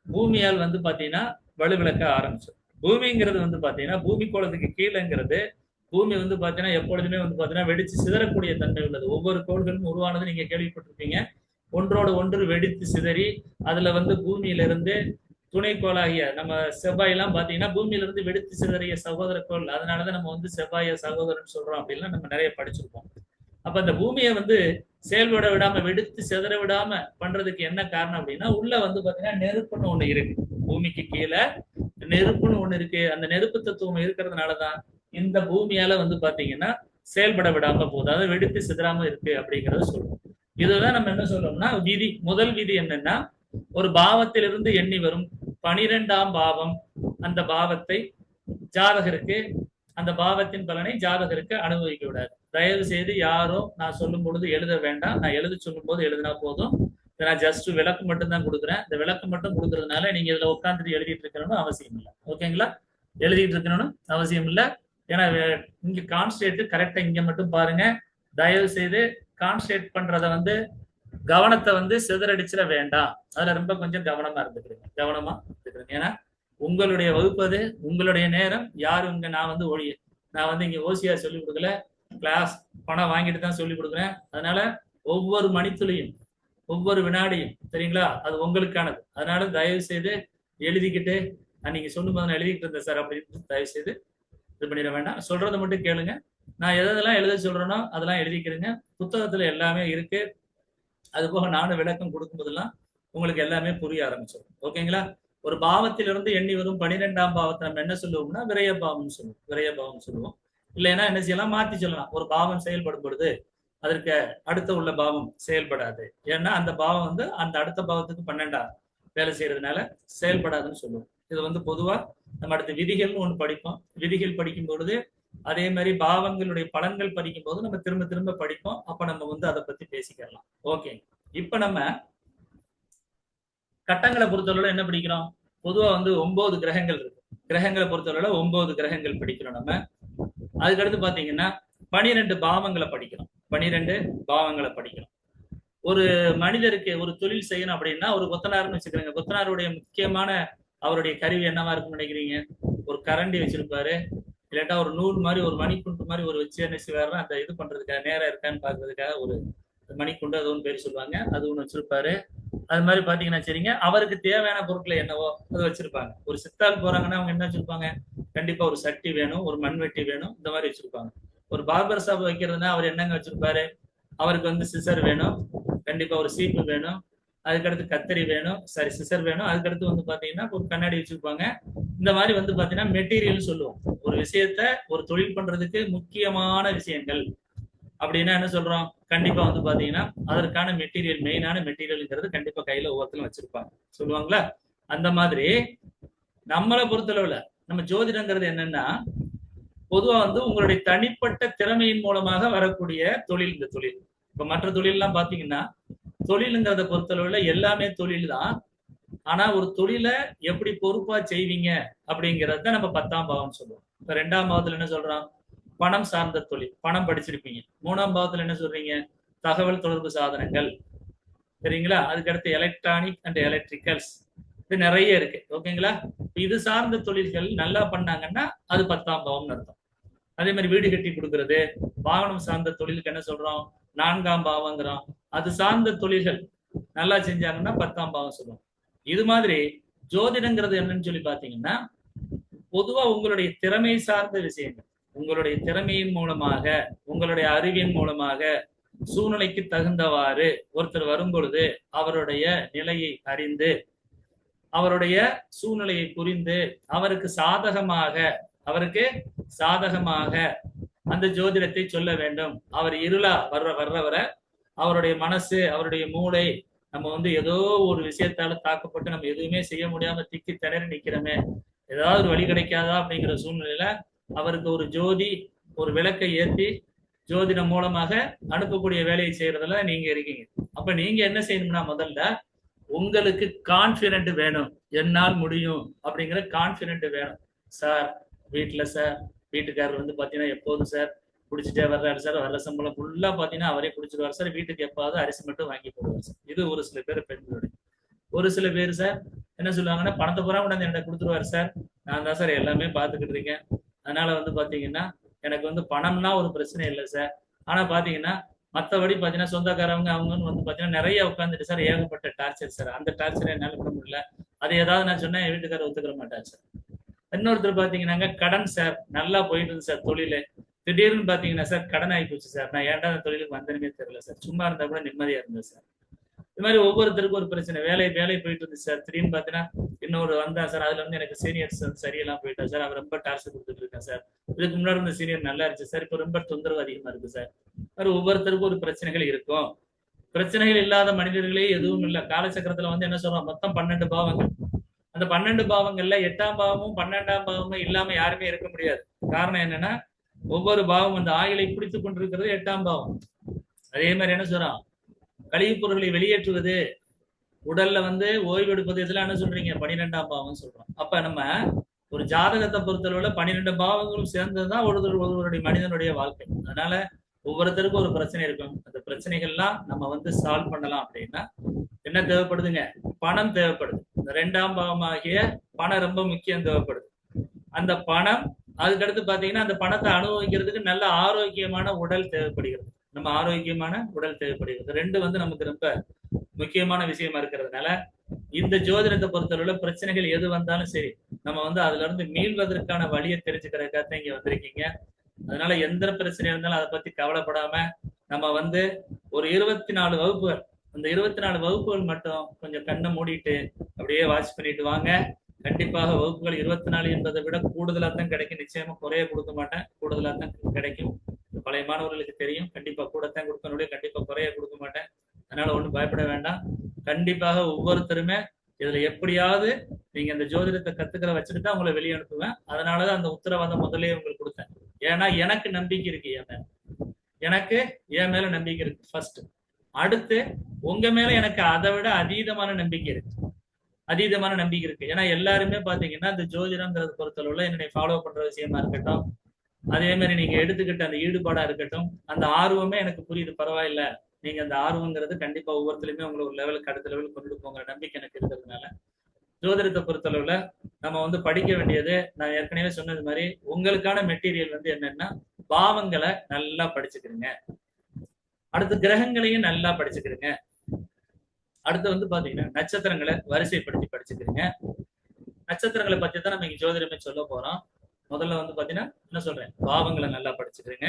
பூமியால் வந்து பாத்தீங்கன்னா வலுவிழக்க ஆரம்பிச்சு. பூமிங்கிறது வந்து பாத்தீங்கன்னா பூமி கோளத்துக்கு கீழேங்கிறது, பூமி வந்து பாத்தீங்கன்னா எப்பொழுதுமே வந்து பாத்தீங்கன்னா வெடிச்சு சிதறக்கூடிய தன்மை உள்ளது. ஒவ்வொரு கோள்களும் உருவானது நீங்க கேள்விப்பட்டிருப்பீங்க. ஒன்றோடு ஒன்று வெடித்து சிதறி அதுல வந்து பூமியிலிருந்து துணைக்கோளாகிய நம்ம செவ்வாய் எல்லாம் பாத்தீங்கன்னா பூமியில இருந்து வெடித்து சிதறிய சகோதர கோள். அதனாலதான் நம்ம வந்து செவ்வாய சகோதரன் சொல்றோம் அப்படின்லாம் நம்ம நிறைய படிச்சிருப்போம். அப்ப அந்த பூமியை வந்து செயல்பட விடாம வெடித்து சிதற விடாம பண்றதுக்கு என்ன காரணம் அப்படின்னா, உள்ள வந்து பாத்தீங்கன்னா நெருப்புன்னு ஒண்ணு இருக்கு. பூமிக்கு கீழே நெருப்புன்னு ஒண்ணு இருக்கு. அந்த நெருப்பு தத்துவம் இருக்கிறதுனாலதான் இந்த பூமியால வந்து பாத்தீங்கன்னா செயல்பட விடாம போகுது, அதாவது வெடித்து சிதறாம இருக்கு அப்படிங்கறத சொல்லுவோம். இதுதான் நம்ம என்ன சொல்றோம்னா விதி. முதல் விதி என்னன்னா, ஒரு பாவத்திலிருந்து எண்ணி வரும் 12ஆம் பாவம் அந்த பாவத்தை ஜாதகருக்கு, அந்த பாவத்தின் பலனை ஜாதகருக்கு அனுபவிக்க விடாது. தயவு செய்து யாரும் நான் சொல்லும் பொழுது எழுத வேண்டாம். நான் எழுத சொல்லும் போது எழுதினா போதும். நான் ஜஸ்ட் விளக்கு மட்டும் தான் கொடுக்குறேன். இந்த விளக்கு மட்டும் கொடுக்கறதுனால நீங்க இதுல உட்காந்துட்டு எழுதிட்டு இருக்கணும்னு அவசியம் இல்லை. ஓகேங்களா? எழுதிட்டு இருக்கணும்னு அவசியம் இல்லை. ஏன்னா இங்க கான்ஸ்டேட் கரெக்டா இங்க மட்டும் பாருங்க. தயவு செய்து கான்ஸ்டேட் பண்றத வந்து கவனத்தை வந்து சிதறடிச்சிட வேண்டாம். அதுல ரொம்ப கொஞ்சம் கவனமா இருந்துக்கிறீங்க. ஏன்னா உங்களுடைய வகுப்பு அது, உங்களுடைய நேரம். யாரும் இங்க நான் வந்து இங்க ஓசியா சொல்லிக் கொடுக்கல, கிளாஸ் பணம் வாங்கிட்டு தான் சொல்லிக் கொடுக்குறேன். அதனால ஒவ்வொரு மணித்துளியும் ஒவ்வொரு வினாடியும் சரிங்களா, அது உங்களுக்கானது. அதனால தயவு செய்து எழுதிக்கிட்டு, நீங்க சொல்லும்போது நான் எழுதிக்கிட்டு இருந்தேன் சார் அப்படின்னு தயவு செய்து இது பண்ணிட வேண்டாம். சொல்றதை மட்டும் கேளுங்க. நான் எதெல்லாம் எழுத சொல்றேனோ அதெல்லாம் எழுதிக்கிறேங்க. புத்தகத்துல எல்லாமே இருக்கு. அது போக நானும் விளக்கம் கொடுக்கும் போதெல்லாம் உங்களுக்கு எல்லாமே புரிய ஆரம்பிச்சிடும். ஓகேங்களா? ஒரு பாவத்திலிருந்து எண்ணி வரும் 12ஆம் பாவத்தை நம்ம என்ன சொல்லுவோம்னா விரய பாவம் சொல்லுவோம். இல்லைன்னா என்ன செய்யலாம்? மாத்தி சொல்லலாம். ஒரு பாவம் செயல்படும் பொழுது அதற்கு அடுத்த உள்ள பாவம் செயல்படாது. ஏன்னா அந்த பாவம் வந்து அந்த அடுத்த பாவத்துக்கு 12ஆம் வேலை செய்யறதுனால செயல்படாதுன்னு சொல்லுவோம். இது வந்து பொதுவா நம்ம அடுத்த விதிகள்னு ஒண்ணு படிப்போம். விதிகள் படிக்கும் பொழுது அதே மாதிரி பாவங்களுடைய பலன்கள் படிக்கும் போது நம்ம திரும்ப திரும்ப படிப்போம். அப்ப நம்ம வந்து அதை பத்தி பேசிக்கலாம். ஓகே, இப்ப நம்ம கட்டங்களை பொறுத்தவரை என்ன படிக்கிறோம்? பொதுவா வந்து 9 கிரகங்கள் இருக்கு. கிரகங்களை பொறுத்தவரை 9 கிரகங்கள் படிக்கிறோம் நம்ம. அதுக்கடுத்து பாத்தீங்கன்னா 12 பாவங்களை படிக்கிறோம். 12 பாவங்களை படிக்கணும். ஒரு மனிதருக்கு ஒரு தொழில் செய்யணும் அப்படின்னா, ஒரு கொத்தனார்னு வச்சுக்கிறீங்க. கொத்தனாருடைய முக்கியமான அவருடைய கருவி என்னவா இருக்கும்னு நினைக்கிறீங்க? ஒரு கரண்டி வச்சிருப்பாரு, இல்லாட்டா ஒரு நூல் மாதிரி ஒரு மணிக்குண்டு மாதிரி ஒரு வச்சு என்ன செய்வாருன்னா, அந்த இது பண்றதுக்காக நேரம் இருக்கான்னு பாக்குறதுக்காக ஒரு மணிக்குண்டு அது ஒன்று பேர் சொல்லுவாங்க, அது ஒன்று வச்சிருப்பாரு. அது மாதிரி பாத்தீங்கன்னா சரிங்க, அவருக்கு தேவையான பொருட்கள் என்னவோ அது வச்சிருப்பாங்க. ஒரு சித்தாள் போறாங்கன்னா அவங்க என்ன வச்சிருப்பாங்க? கண்டிப்பா ஒரு சட்டி வேணும், ஒரு மண்வெட்டி வேணும், இந்த மாதிரி வச்சிருப்பாங்க. ஒரு பார்பர் ஷாப் வைக்கிறதுனா அவர் என்னங்க வச்சிருப்பாரு? அவருக்கு வந்து சிசர் வேணும், கண்டிப்பா ஒரு சீப்பு வேணும், அதுக்கடுத்து கத்தரி வேணும், சாரி சிசர் வேணும், அதுக்கடுத்து வந்து பாத்தீங்கன்னா ஒரு கண்ணாடி வச்சிருப்பாங்க. இந்த மாதிரி வந்து பாத்தீங்கன்னா மெட்டீரியல் சொல்லுவோம். ஒரு விஷயத்த ஒரு தொழில் பண்றதுக்கு முக்கியமான விஷயங்கள் அப்படின்னா என்ன சொல்றோம்? கண்டிப்பா வந்து பாத்தீங்கன்னா அதற்கான மெட்டீரியல், மெயினான மெட்டீரியல்ங்கிறது கண்டிப்பா கையில ஒவ்வொருத்தரும் வச்சிருப்பாங்க, சொல்லுவாங்களா? அந்த மாதிரி நம்மளை பொறுத்தளவுல நம்ம ஜோதிடங்கிறது என்னன்னா, பொதுவா வந்து உங்களுடைய தனிப்பட்ட திறமையின் மூலமாக வரக்கூடிய தொழில் இந்த தொழில். இப்ப மற்ற தொழில் எல்லாம் பாத்தீங்கன்னா, தொழிலுங்கிறத பொறுத்தளவுல எல்லாமே தொழில் தான். ஆனா ஒரு தொழிலை எப்படி பொறுப்பா செய்வீங்க அப்படிங்கறத நம்ம 10ஆம் பாவம் சொல்லுவோம். இப்ப 2ஆம் பாவத்துல என்ன சொல்றோம்? பணம் சார்ந்த தொழில், பணம் படிச்சிருப்பீங்க. 3ஆம் பாவத்துல என்ன சொல்றீங்க? தகவல் தொடர்பு சாதனங்கள், சரிங்களா? அதுக்கடுத்து எலக்ட்ரானிக் அண்ட் எலக்ட்ரிக்கல்ஸ், இது நிறைய இருக்கு. ஓகேங்களா? இது சார்ந்த தொழில்கள் நல்லா பண்ணாங்கன்னா அது 10ஆம் பாவம்னு அர்த்தம். அதே மாதிரி வீடு கட்டி கொடுக்கறது, வாகனம் சார்ந்த தொழிலுக்கு என்ன சொல்றோம்? 4ஆம் பாவங்கிறோம். அது சார்ந்த தொழில்கள் நல்லா செஞ்சாங்கன்னா 10ஆம் பாவம் சொல்லுவோம். இது மாதிரி ஜோதிடங்கிறது என்னன்னு சொல்லி பாத்தீங்கன்னா, பொதுவா உங்களுடைய திறமை சார்ந்த விஷயங்கள், உங்களுடைய திறமையின் மூலமாக, உங்களுடைய அறிவின் மூலமாக சூழ்நிலைக்கு தகுந்தவாறு ஒருத்தர் வரும் பொழுது அவருடைய நிலையை அறிந்து, அவருடைய சூழ்நிலையை புரிந்து, அவருக்கு சாதகமாக அந்த ஜோதிடத்தை சொல்ல வேண்டும். அவர் இருளா வர்றவரை அவருடைய மனசு, அவருடைய மூளை, நம்ம வந்து ஏதோ ஒரு விஷயத்தால தாக்கப்பட்டு நம்ம எதுவுமே செய்ய முடியாம திக்கி திணறி நிக்கிறோமே, ஏதாவது ஒரு வழி கிடைக்காதா அப்படிங்கிற சூழ்நிலையில அவருக்கு ஒரு ஜோதி, ஒரு விளக்கை ஏற்றி ஜோதிடம் மூலமாக அனுப்பக்கூடிய வேலையை செய்யறதுல நீங்க இருக்கீங்க. அப்ப நீங்க என்ன செய்யணும்னா, முதல்ல உங்களுக்கு கான்பிடென்ட் வேணும். என்னால் முடியும் அப்படிங்கிற கான்பிடென்ட் வேணும். சார் வீட்டுல சார் வீட்டுக்காரர் வந்து பாத்தீங்கன்னா எப்போதும் சார் குடிச்சிட்டே வர்றாரு சார், வர்ற சம்பளம் ஃபுல்லா பாத்தீங்கன்னா அவரே குடிச்சிருவாரு சார், வீட்டுக்கு எப்பாவது அரிசி மட்டும் வாங்கி போடுவார் சார். இது ஒரு சில பேர் பெண்களுடைய. ஒரு சில பேர் சார் என்ன சொல்லுவாங்கன்னா, பணத்தை பூரா கொண்டாந்து என்கிட்ட கொடுத்துருவாரு சார், நான் தான் சார் எல்லாமே பார்த்துக்கிட்டு இருக்கேன், அதனால வந்து பாத்தீங்கன்னா எனக்கு வந்து பணம்னா ஒரு பிரச்சனை இல்லை சார், ஆனா பாத்தீங்கன்னா மற்றபடி பாத்தீங்கன்னா சொந்தக்காரவங்க அவங்கன்னு வந்து பாத்தீங்கன்னா நிறைய உட்காந்துட்டு சார் ஏகப்பட்ட டார்ச்சர் சார், அந்த டார்ச்சரை என்னால விட முடியல, அது ஏதாவது நான் சொன்னா என் வீட்டுக்காரர் ஒத்துக்கிற மாட்டார் சார். இன்னொருத்தர் பாத்தீங்கன்னா கடன் சார், நல்லா போயிட்டு இருந்து சார் தொழில், திடீர்னு பாத்தீங்கன்னா சார் கடன் ஆகி போச்சு சார், நான் ஏன்டா அந்த தொழிலுக்கு வந்தனுமே தெரியல சார், சும்மா இருந்தா கூட நிம்மதியா இருந்தேன் சார். இது மாதிரி ஒவ்வொருத்தருக்கும் ஒரு பிரச்சனை. வேலை போயிட்டு இருந்து சார், திடீர்னு பாத்தீங்கன்னா இன்னொரு வந்தா சார், அதுல வந்து எனக்கு சீனியர்ஸ் சரியெல்லாம் போயிட்டா சார், அவர் ரொம்ப டார்ச்சர் கொடுத்துட்டு இருக்கேன் சார், இதுக்கு முன்னாடி இருந்த சீனியர் நல்லா இருந்துச்சு சார், இப்ப ரொம்ப தொந்தரவு அதிகமா இருக்கு சார். மாதிரி ஒவ்வொருத்தருக்கும் ஒரு பிரச்சனைகள் இருக்கும். பிரச்சனைகள் இல்லாத மனிதர்களே எதுவும் இல்லை. காலச்சக்கரத்துல வந்து என்ன சொல்றோம்? மொத்தம் 12 பாவங்கள். அந்த 12 பாவங்கள்ல 8ஆம் பாவமும் 12ஆம் பாவமும் இல்லாம யாருமே இருக்க முடியாது. காரணம் என்னன்னா, ஒவ்வொரு பாவம் அந்த ஆயுளை பிடித்துக் கொண்டிருக்கிறது 8ஆம் பாவம். அதே மாதிரி என்ன சொல்றோம்? கழிவுப் பொருட்களை வெளியேற்றுவது, உடல்ல வந்து ஓய்வு எடுப்பது, இதெல்லாம் என்ன சொல்றீங்க? 12ஆம் பாவம் சொல்றோம். அப்ப நம்ம ஒரு ஜாதகத்தை பொறுத்தளவுல 12 பாவங்களும் சேர்ந்ததுதான் ஒருவருடைய மனிதனுடைய வாழ்க்கை. அதனால ஒவ்வொருத்தருக்கும் ஒரு பிரச்சனை இருக்கும். அந்த பிரச்சனைகள்லாம் நம்ம வந்து சால்வ் பண்ணலாம் அப்படின்னா என்ன தேவைப்படுதுங்க? பணம் தேவைப்படுது. இந்த 2ஆம் பாவமாகிய பணம் ரொம்ப முக்கியம் தேவைப்படுது. அந்த பணம், அதுக்கடுத்து பாத்தீங்கன்னா அந்த பணத்தை அனுபவிக்கிறதுக்கு நல்ல ஆரோக்கியமான உடல் தேவைப்படுகிறது. நம்ம ஆரோக்கியமான உடல் தேவைப்படுகிறது. ரெண்டு வந்து நமக்கு ரொம்ப முக்கியமான விஷயமா இருக்கிறதுனால இந்த ஜோதிடத்தை பொறுத்தளவுல பிரச்சனைகள் எது வந்தாலும் சரி, நம்ம வந்து அதுல இருந்து மீள்வதற்கான வழியை தெரிஞ்சுக்கிறதுக்காக இங்க வந்திருக்கீங்க. அதனால எந்த பிரச்சனை இருந்தாலும் அதை பத்தி கவலைப்படாம நம்ம வந்து ஒரு 24 வகுப்புகள், அந்த 24 வகுப்புகள் மட்டும் கொஞ்சம் கண்ணை மூடிட்டு அப்படியே வாட்ச் பண்ணிட்டு வாங்க. கண்டிப்பாக வகுப்புகள் 24 என்பதை விட கூடுதலா தான் கிடைக்கும். நிச்சயமா குறைய கொடுக்க மாட்டேன், கூடுதலா தான் கிடைக்கும். பழைய மாணவர்களுக்கு தெரியும், கண்டிப்பா கூடத்தான் கொடுக்கணும், கண்டிப்பா குறைய கொடுக்க மாட்டேன். அதனால ஒண்ணும் பயப்பட வேண்டாம். கண்டிப்பாக ஒவ்வொருத்தருமே இதுல எப்படியாவது நீங்க இந்த ஜோதிடத்தை கத்துக்கிற வச்சுட்டு தான் உங்களை வெளியே அனுப்புவேன். அதனாலதான் அந்த உத்தரவாதம் முதலே உங்களுக்கு கொடுத்தேன். ஏன்னா எனக்கு நம்பிக்கை இருக்கு என் மேல, எனக்கு என் மேல நம்பிக்கை இருக்கு ஃபர்ஸ்ட். அடுத்து உங்க மேல எனக்கு அதை விட அதீதமான நம்பிக்கை இருக்கு. ஏன்னா எல்லாருமே பாத்தீங்கன்னா இந்த ஜோதிடம்ங்கிறது பொறுத்தளவுல என்னுடைய ஃபாலோ பண்ற விஷயமா இருக்கட்டும், அதே மாதிரி நீங்க எடுத்துக்கிட்ட அந்த ஈடுபாடா இருக்கட்டும், அந்த ஆர்வமே எனக்கு புரியுது, பரவாயில்ல. நீங்க அந்த ஆர்வங்கிறது கண்டிப்பா ஒவ்வொருத்தருமே உங்களை ஒரு லெவலுக்கு அடுத்த லெவலுக்கு கொண்டுட்டு போங்கிற நம்பிக்கை எனக்கு இருக்கிறதுனால, ஜோதிடத்தை பொறுத்தளவுல நம்ம வந்து படிக்க வேண்டியது, நான் ஏற்கனவே சொன்னது மாதிரி உங்களுக்கான மெட்டீரியல் வந்து என்னன்னா, பாவங்களை நல்லா படிச்சுக்கிறீங்க. அடுத்து கிரகங்களையும் நல்லா படிச்சுக்கிறீங்க. அடுத்து வந்து பாத்தீங்கன்னா நட்சத்திரங்களை வரிசைப்படுத்தி படிச்சுக்கிறீங்க. நட்சத்திரங்களை பத்தி தான் நம்ம இங்க ஜோதிடமே சொல்ல போறோம். முதல்ல வந்து பாத்தீங்கன்னா என்ன சொல்றேன், பாவங்களை நல்லா படிச்சுக்கிறீங்க.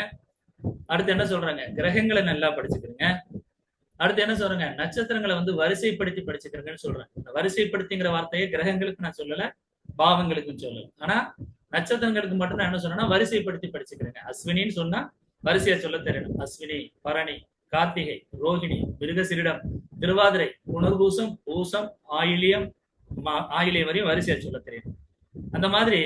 அடுத்து என்ன சொல்றாங்க, கிரகங்களை நல்லா படிச்சுக்கிறீங்க. அடுத்து என்ன சொல்றாங்க, நட்சத்திரங்களை வந்து வரிசைப்படுத்தி படிச்சுக்கிறீங்கன்னு சொல்றேன். வரிசைப்படுத்திங்கிற வார்த்தையை கிரகங்களுக்கு நான் சொல்லல, பாவங்களுக்கும் சொல்லல. ஆனா நட்சத்திரங்களுக்கு மட்டும் நான் என்ன சொன்னேன்னா வரிசைப்படுத்தி படிச்சுக்கிறேங்க. அஸ்வினின்னு சொன்னா வரிசையா சொல்ல தெரியணும். அஸ்வினி, பரணி, கார்த்திகை, ரோஹிணி, மிருகசிரிடம், திருவாதிரை, புனர்பூசம், பூசம், ஆயிலியம், ஆயிலியம் வரையும் வரிசையா சொல்ல தெரியும். அந்த மாதிரி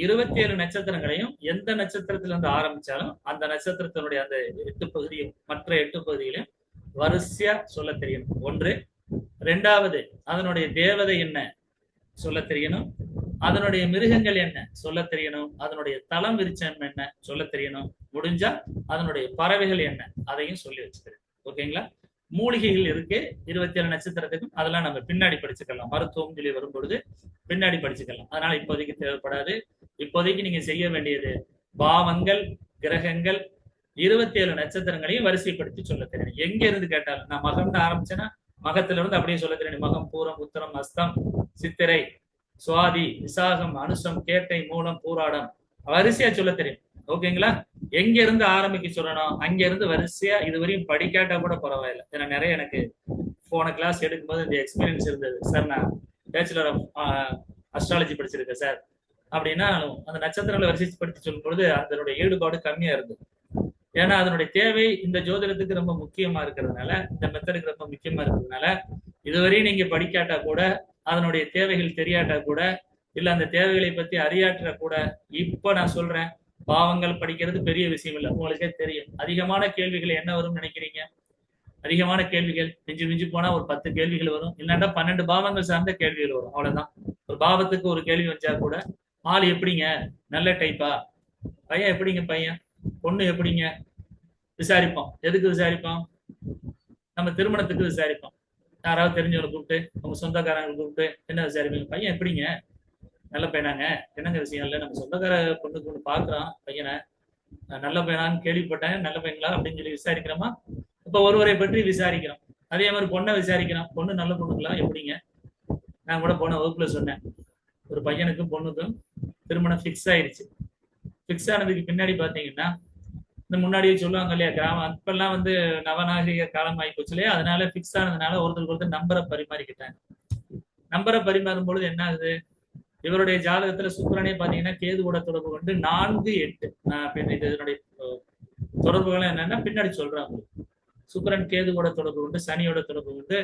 27 நட்சத்திரங்களையும் எந்த நட்சத்திரத்துல இருந்து ஆரம்பிச்சாலும் அந்த நட்சத்திரத்தினுடைய அந்த 8 பகுதியும் மற்ற 8 பகுதிகளையும் வரிசையா சொல்ல தெரியணும். ஒன்று. இரண்டாவது, அதனுடைய தேவதை என்ன சொல்ல தெரியணும். அதனுடைய மிருகங்கள் என்ன சொல்ல தெரியணும். அதனுடைய தலம் விருச்சம் என்ன சொல்ல தெரியணும். முடிஞ்சா அதனுடைய பறவைகள் என்ன அதையும் சொல்லி வச்சுக்கிறேன். ஓகேங்களா? மூலிகைகள் இருக்கு 27 நட்சத்திரத்துக்கும், அதெல்லாம் நம்ம பின்னாடி படிச்சுக்கலாம். மருத்துவம் சொல்லி வரும்பொழுது பின்னாடி படிச்சுக்கலாம். அதனால இப்போதைக்கு தேவைப்படாது. இப்போதைக்கு நீங்க செய்ய வேண்டியது பாவங்கள், கிரகங்கள், 27 நட்சத்திரங்களையும் வரிசைப்படுத்தி சொல்ல தெரியும். எங்க இருந்து கேட்டாலும், நான் மகம்னு ஆரம்பிச்சேன்னா மகத்துல இருந்து அப்படியே சொல்ல தெரியும். மகம், பூரம், உத்தரம், அஸ்தம், சித்திரை, சுவாதி, விசாகம், அனுசம், கேட்டை, மூலம், பூராடம் வரிசையா சொல்ல தெரியும். ஓகேங்களா? எங்க இருந்து ஆரம்பிக்க சொல்லணும் அங்க இருந்து வரிசையா இதுவரையும் படிக்காட்டா கூட பரவாயில்ல. ஏன்னா நிறைய எனக்கு போன கிளாஸ் எடுக்கும்போது இந்த எக்ஸ்பீரியன்ஸ் இருந்தது. சார் நான் பேச்சுலர் ஆஃப் அஸ்ட்ராலஜி படிச்சிருக்கேன் சார் அப்படின்னா, அந்த நட்சத்திரங்களை வரிசைப்படுத்தி சொல்லும் பொழுது அதனுடைய ஈடுபாடு கம்மியா இருந்தது. ஏன்னா அதனுடைய தேவை இந்த ஜோதிடத்துக்கு ரொம்ப முக்கியமா இருக்கிறதுனால, இந்த மெத்தடுக்கு ரொம்ப முக்கியமா இருக்கிறதுனால, இதுவரையும் நீங்க படிக்காட்டா கூட, அதனுடைய தேவைகள் தெரியாட்டா கூட, இல்ல அந்த தேவைகளை பத்தி அறியாற்ற கூட, இப்ப நான் சொல்றேன், பாவங்கள் படிக்கிறது பெரிய விஷயம் இல்லை. உங்களுக்கே தெரியும். அதிகமான கேள்விகள் என்ன வரும்னு நினைக்கிறீங்க? அதிகமான கேள்விகள் மிஞ்சி மிஞ்சி போனா ஒரு 10 கேள்விகள் வரும். இல்லைன்னா 12 பாவங்கள் சார்ந்த கேள்விகள் வரும். அவ்வளவுதான். ஒரு பாவத்துக்கு ஒரு கேள்வி வச்சா கூட, ஆள் எப்படிங்க, நல்ல டைப்பா, பையன் எப்படிங்க, பையன் பொண்ணு எப்படிங்க விசாரிப்போம். எதுக்கு விசாரிப்போம்? நம்ம திருமணத்துக்கு விசாரிப்போம். யாராவது தெரிஞ்சவங்களை கூப்பிட்டு, உங்க சொந்தக்காரங்களை கூப்பிட்டு என்ன விசாரிப்பீங்க? பையன் எப்படிங்க, நல்ல பையனாங்க, என்னங்க விஷயம் இல்லை, நம்ம சொந்தக்கார பொண்ணுக்கு ஒண்ணு பாக்குறோம் பையனை, நல்ல பையனான்னு கேள்விப்பட்டேன், நல்ல பையங்களா அப்படின்னு சொல்லி விசாரிக்கிறோமா? இப்ப ஒருவரை பற்றி விசாரிக்கிறோம். அதே மாதிரி பொண்ணை விசாரிக்கிறோம். பொண்ணு நல்ல பொண்ணுங்களா எப்படிங்க? நான் கூட போன வகுப்புல சொன்னேன், ஒரு பையனுக்கும் பொண்ணுக்கும் திருமணம் ஃபிக்ஸ் ஆயிடுச்சு. ஃபிக்ஸ் ஆனதுக்கு பின்னாடி பாத்தீங்கன்னா, இந்த முன்னாடியே சொல்லுவாங்க இல்லையா, கிராமம் இப்பெல்லாம் வந்து நவநாகரிக காலம் ஆகி போச்சு இல்லையா, அதனால ஃபிக்ஸ் ஆனதுனால ஒருத்தருக்கு ஒருத்தர் நம்பரை பரிமாறிக்கிட்டாங்க. நம்பரை பரிமாறும் பொழுது என்ன ஆகுது, இவருடைய ஜாதகத்துல சுக்கிரனே பாத்தீங்கன்னா கேது கூட தொடர்பு கொண்டு 4-8 இதனுடைய தொடர்புகள் என்னன்னா பின்னாடி சொல்றாங்க. சுக்கிரன் கேது கூட தொடர்பு கொண்டு சனியோட தொடர்பு கொண்டு